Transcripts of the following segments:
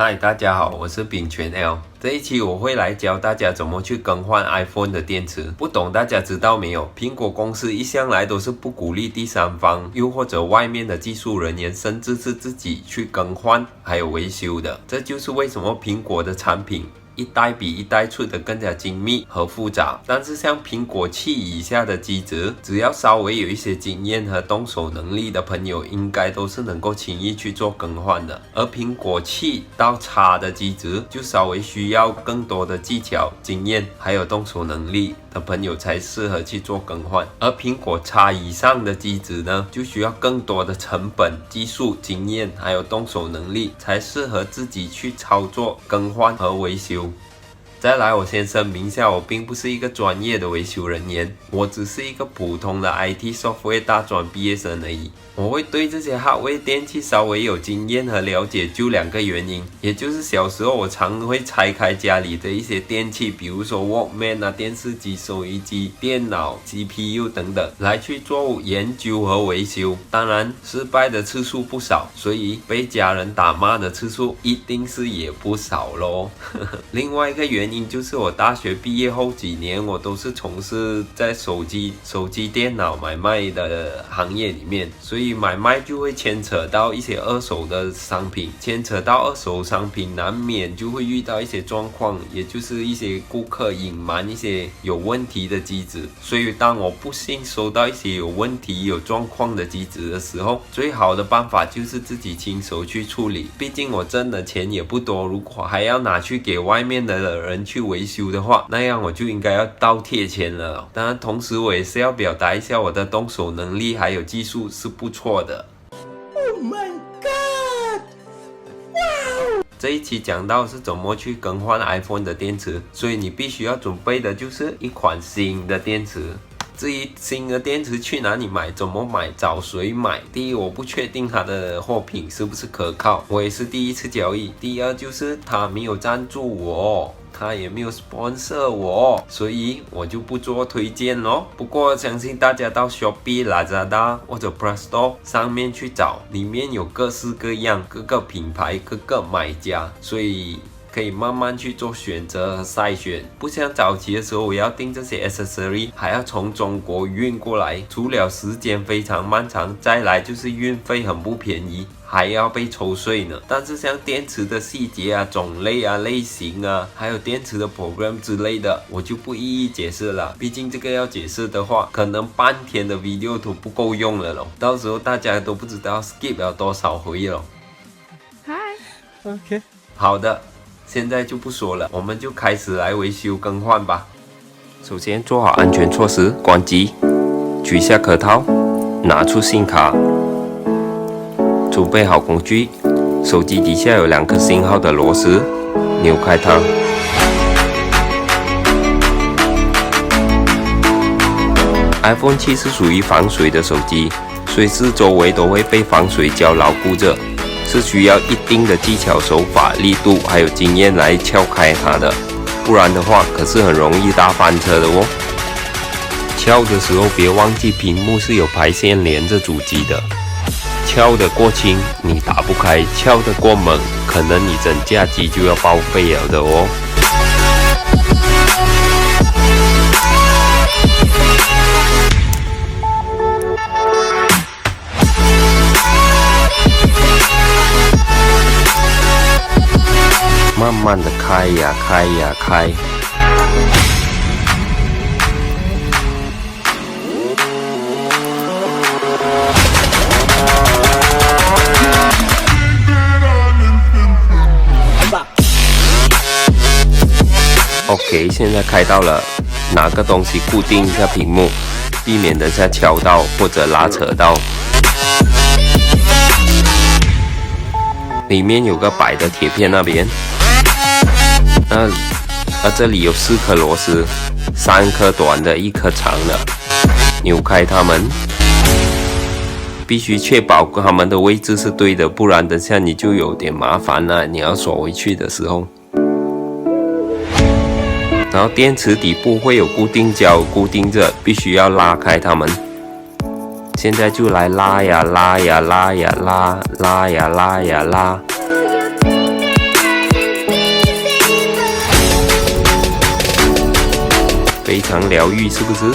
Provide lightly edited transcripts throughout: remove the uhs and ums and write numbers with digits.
嗨，大家好，我是秉权 L。这一期我会来教大家怎么去更换 iPhone 的电池。不懂大家知道没有？苹果公司一向来都是不鼓励第三方，又或者外面的技术人员，甚至是自己去更换还有维修的。这就是为什么苹果的产品一代比一代出的更加精密和复杂，但是像苹果7以下的机子，只要稍微有一些经验和动手能力的朋友，应该都是能够轻易去做更换的。而苹果7到 X 的机子，就稍微需要更多的技巧、经验还有动手能力的朋友才适合去做更换。而苹果 X 以上的机子呢，就需要更多的成本、技术、经验还有动手能力，才适合自己去操作更换和维修。再来，我先声明一下，我并不是一个专业的维修人员，我只是一个普通的 IT Software 大专毕业生而已。我会对这些 hardware 电器稍微有经验和了解，就2个原因，也就是小时候我常会拆开家里的一些电器，比如说 Walkman 啊、电视机、收音机、电脑、CPU 等等，来去做研究和维修。当然，失败的次数不少，所以被家人打骂的次数一定是也不少咯。另外一个原因就是我大学毕业后几年，我都是从事在手机电脑买卖的行业里面，所以买卖就会牵扯到一些二手的商品，牵扯到二手商品难免就会遇到一些状况，也就是一些顾客隐瞒一些有问题的机子。所以当我不幸收到一些有问题有状况的机子的时候，最好的办法就是自己亲手去处理。毕竟我挣的钱也不多，如果还要拿去给外面的人去维修的话，那样我就应该要倒贴钱了。当然同时我也是要表达一下我的动手能力还有技术是不错的。 Oh my god! Wow! 这一期讲到是怎么去更换 iPhone 的电池，所以你必须要准备的就是一款新的电池。至于新的电池去哪里买、怎么买、找谁买，第一，我不确定它的货品是不是可靠，我也是第一次交易。第二，就是它没有赞助我，他也没有 sponsor 我，所以我就不做推荐咯。不过相信大家到 Shopee、Lazada 或者 Presto 上面去找，里面有各式各样、各个品牌、各个买家，所以可以慢慢去做选择和筛选。不像早期的时候，我要订这些 accessory 还要从中国运过来，除了时间非常漫长，再来就是运费很不便宜，还要被抽税呢。但是像电池的细节啊、种类啊、类型啊，还有电池的 program 之类的，我就不一一解释了。毕竟这个要解释的话，可能半天的 video 都不够用了咯。到时候大家都不知道 skip 了多少回了。OK， 好的，现在就不说了，我们就开始来维修更换吧。首先做好安全措施，关机，取下壳套，拿出SIM卡。准备好工具，手机底下有2颗信号的螺丝，扭开它。iPhone 7是属于防水的手机，随时周围都会被防水胶牢固着，是需要一定的技巧、手法、力度还有经验来撬开它的，不然的话可是很容易大翻车的哦。撬的时候别忘记屏幕是有排线连着主机的。撬得过轻，你打不开；撬得过猛，可能你整架机就要报废了的哦。慢慢的开呀开呀开。OK， 现在开到了，拿个东西固定一下屏幕，避免等下敲到或者拉扯到。里面有个白的铁片那边，这里有4颗螺丝，3颗短的，1颗长的，扭开它们。必须确保它们的位置是对的，不然等下你就有点麻烦了，你要锁回去的时候。然后电池底部会有固定胶固定着，必须要拉开它们。现在就来拉呀拉呀拉呀拉，拉呀拉呀拉。非常疗愈，是不是？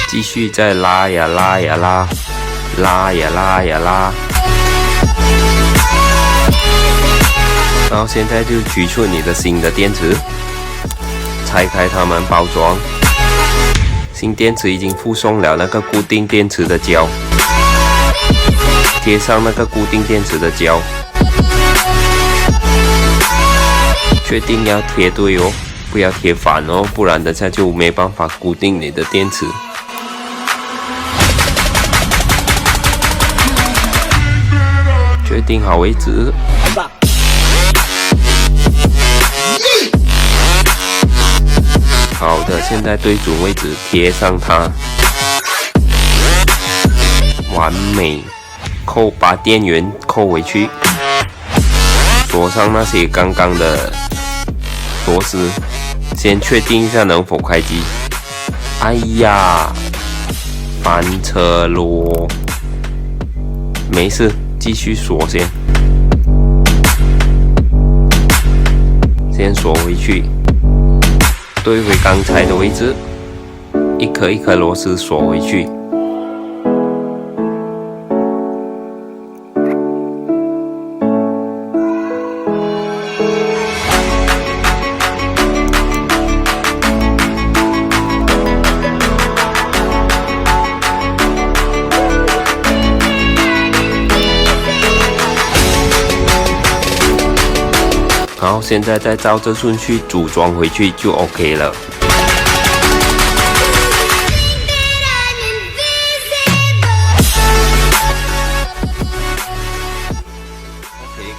继续再拉呀拉呀拉，拉呀拉呀拉。然后现在就取出你的新的电池，拆开它们包装。新电池已经附送了那个固定电池的胶，贴上那个固定电池的胶，确定要贴对哦，不要贴反哦，不然等下就没办法固定你的电池。确定好为止。好的，现在对准位置，贴上它，完美。把电源扣回去，锁上那些刚刚的螺丝，先确定一下能否开机。哎呀，翻车咯！没事，继续锁先，先锁回去。对回刚才的位置，一颗一颗螺丝锁回去。然后现在再照着顺序组装回去就 OK 了。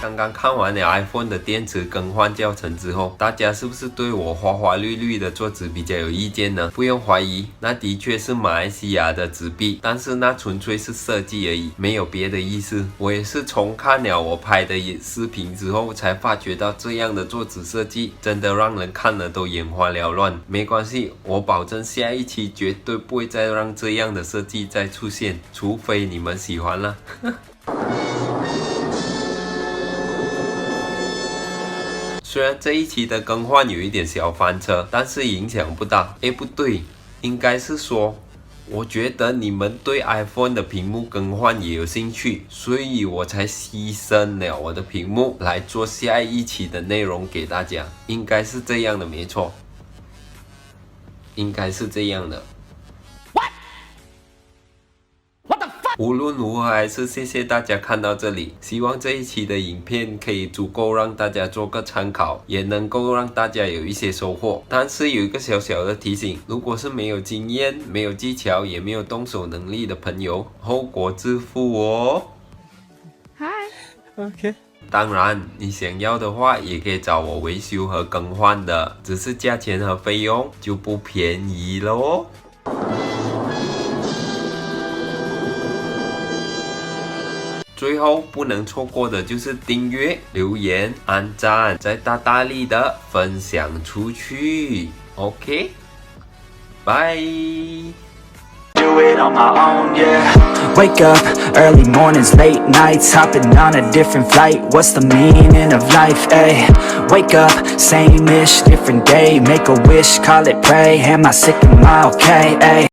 刚刚看完了 iPhone 的电池更换教程之后，大家是不是对我花花绿绿的桌子比较有意见呢？不用怀疑，那的确是马来西亚的纸币，但是那纯粹是设计而已，没有别的意思。我也是从看了我拍的视频之后，才发觉到这样的桌子设计真的让人看了都眼花缭乱。没关系，我保证下一期绝对不会再让这样的设计再出现，除非你们喜欢了。虽然这一期的更换有一点小翻车，但是影响不大。不对，应该是说，我觉得你们对 iPhone 的屏幕更换也有兴趣，所以我才牺牲了我的屏幕来做下一期的内容给大家。应该是这样的，没错，应该是这样的。无论如何，还是谢谢大家看到这里。希望这一期的影片可以足够让大家做个参考，也能够让大家有一些收获。但是有一个小小的提醒，如果是没有经验、没有技巧、也没有动手能力的朋友，后果自负哦。OK。当然，你想要的话，也可以找我维修和更换的，只是价钱和费用就不便宜咯。最后不能错过的就是订阅、留言、按赞，再大力的分享出去。OK， 拜。Do it on my own, yeah. Wake up, early mornings, late nights, hopping on a different flight. What's the meaning of life, ayy? Wake up, same-ish, different day. Make a wish, call it pray. Am I sick, am I okay, ayy?